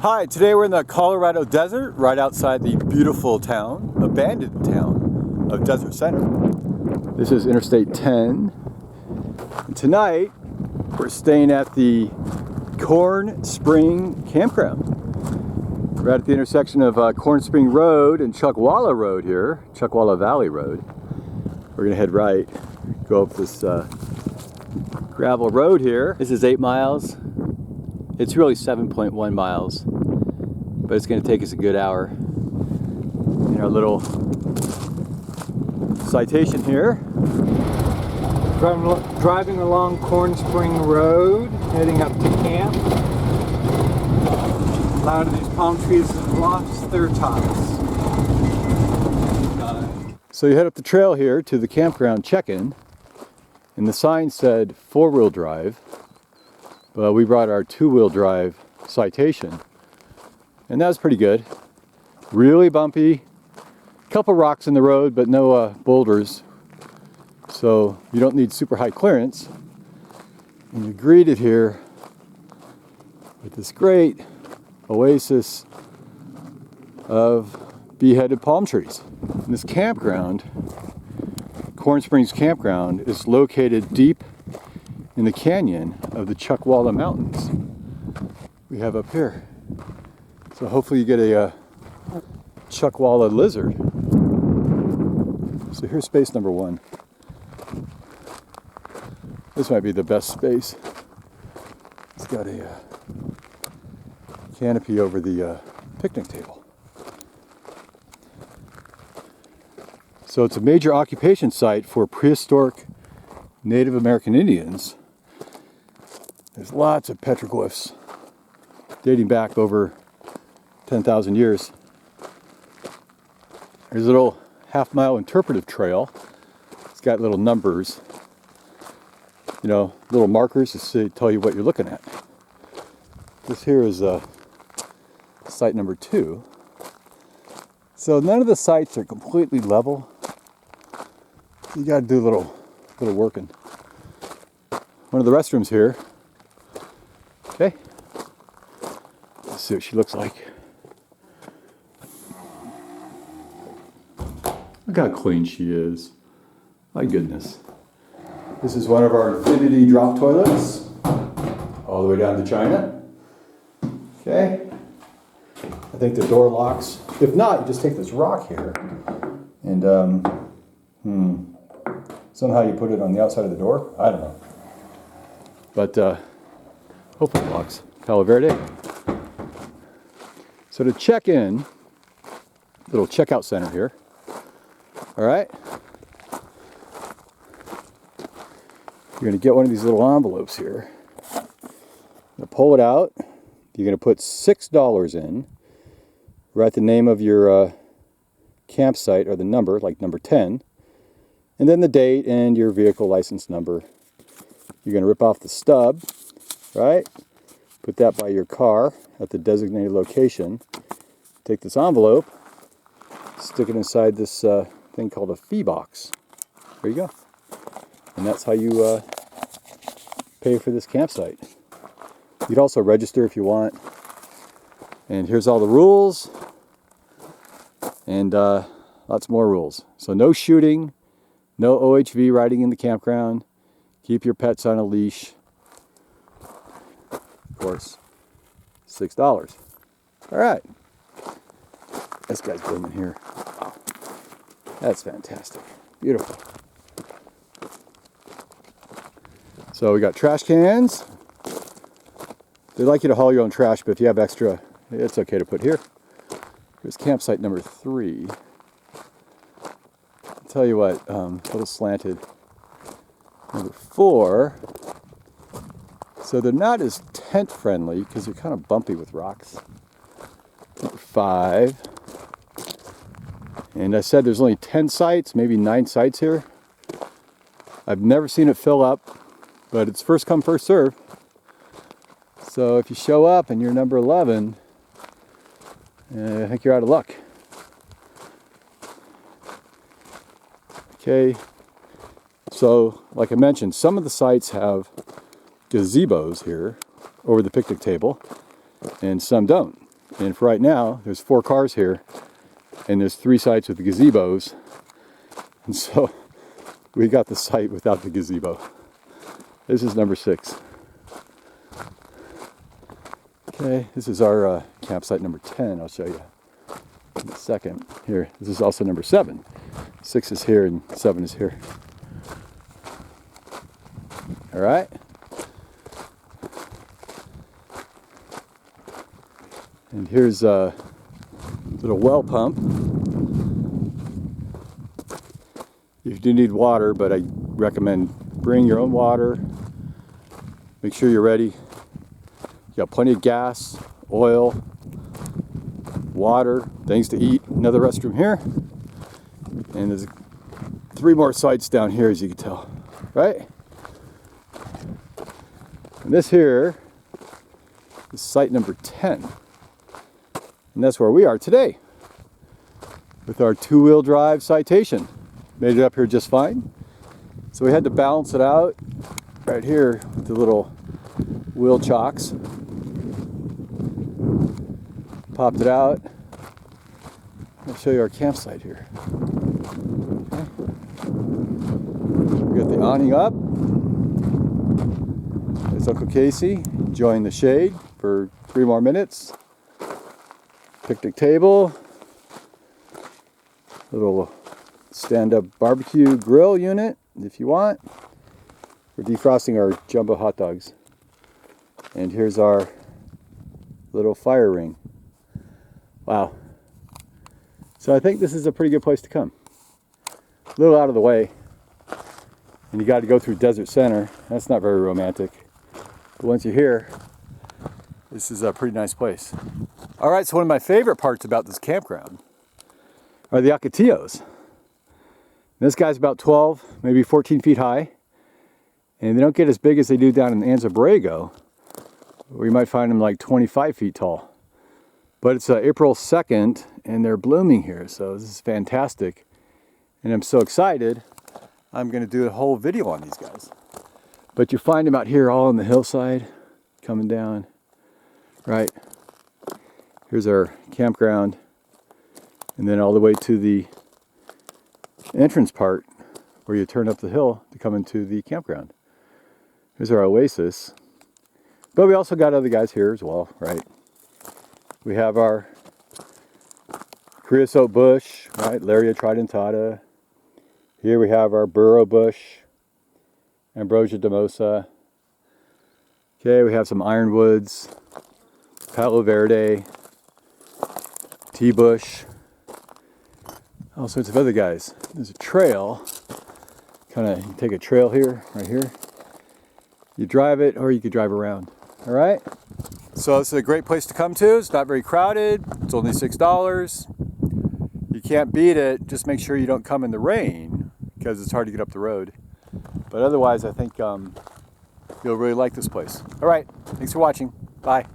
Hi, today we're in the Colorado desert, right outside the beautiful town, abandoned town of Desert Center. This is Interstate 10. And tonight, we're staying at the Corn Spring Campground. We're at the intersection of Corn Spring Road and Chuckwalla Road here, Chuckwalla Valley Road. We're gonna head right, go up this gravel road here. This is 8 miles. It's really 7.1 miles, but it's going to take us a good hour in our little citation here. Driving along Corn Spring Road, heading up to camp. A lot of these palm trees have lost their tops. So you head up the trail here to the campground check-in, and the sign said 4-wheel drive. But we brought our 2-wheel drive citation, and that was pretty good. Really bumpy, a couple rocks in the road, but no boulders, so you don't need super high clearance. And you're greeted here with this great oasis of beheaded palm trees. And this campground, Corn Springs Campground, is located deep in the canyon of the Chuckwalla Mountains we have up here. So hopefully you get a Chuckwalla lizard. So here's space number 1. This might be the best space. It's got a canopy over the picnic table. So it's a major occupation site for prehistoric Native American Indians. There's lots of petroglyphs dating back over 10,000 years. There's a little half-mile interpretive trail. It's got little numbers, little markers to tell you what you're looking at. This here is site number 2. So none of the sites are completely level. You got to do a little working. One of the restrooms here. Okay, let's see what she looks like. Look how clean she is. My goodness. This is one of our infinity drop toilets, all the way down to China. Okay, I think the door locks. If not, you just take this rock here and somehow you put it on the outside of the door. I don't know. But hopefully it locks. Palo Verde. So to check in, little checkout center here. All right. You're going to get one of these little envelopes here. You're going to pull it out. You're going to put $6 in. Write the name of your campsite or the number, like number 10. And then the date and your vehicle license number. You're going to rip off the stub, right? Put that by your car at the designated location. Take this envelope, stick it inside this thing called a fee box. There you go. And that's how you pay for this campsite. You'd also register if you want. And here's all the rules. And lots more rules. So no shooting, no OHV riding in the campground. Keep your pets on a leash. Of course, $6. All right. This guy's blooming here. Wow. That's fantastic. Beautiful. So we got trash cans. They like you to haul your own trash, but if you have extra, it's okay to put here. Here's campsite number 3. I'll tell you what, a little slanted. Number 4. So they're not as tent friendly because they're kind of bumpy with rocks. Number 5. And I said there's only 10 sites, maybe 9 sites here. I've never seen it fill up, but it's first come, first serve. So if you show up and you're number 11, I think you're out of luck. Okay, so like I mentioned, some of the sites have gazebos here over the picnic table, and some don't. And for right now, there's 4 cars here, and there's 3 sites with the gazebos. And so we got the site without the gazebo. This is number 6. Okay, this is our campsite number 10. I'll show you in a second. Here, this is also number 7. 6 is here and 7 is here. All right. And here's a little well pump. You do need water, but I recommend bring your own water. Make sure you're ready. You got plenty of gas, oil, water, things to eat. Another restroom here. And there's 3 more sites down here, as you can tell, right? And this here is site number 10. And that's where we are today with our 2-wheel drive citation. Made it up here just fine. So we had to balance it out right here with the little wheel chocks. Popped it out. I'll show you our campsite here. Okay. We got the awning up. There's Uncle Casey enjoying the shade for 3 more minutes. Picnic table. Little stand-up barbecue grill unit if you want. We're defrosting our jumbo hot dogs. And here's our little fire ring. Wow. So I think this is a pretty good place to come. A little out of the way. And you got to go through Desert Center. That's not very romantic. But once you're here, this is a pretty nice place. All right, so one of my favorite parts about this campground are the Ocotillos. This guy's about 12, maybe 14 feet high. And they don't get as big as they do down in Anza Borrego, where you might find them like 25 feet tall. But it's April 2nd, and they're blooming here, so this is fantastic. And I'm so excited, I'm going to do a whole video on these guys. But you find them out here all on the hillside, coming down, right? Here's our campground, and then all the way to the entrance part where you turn up the hill to come into the campground. Here's our oasis. But we also got other guys here as well, right? We have our creosote bush, right? Laria tridentata. Here we have our burro bush, Ambrosia damosa. Okay, we have some ironwoods, Palo Verde, tea bush, all sorts of other guys. There's a trail, kind of take a trail here, right here. You drive it or you could drive around, all right? So this is a great place to come to. It's not very crowded. It's only $6. You can't beat it. Just make sure you don't come in the rain because it's hard to get up the road. But otherwise, I think you'll really like this place. All right, thanks for watching. Bye.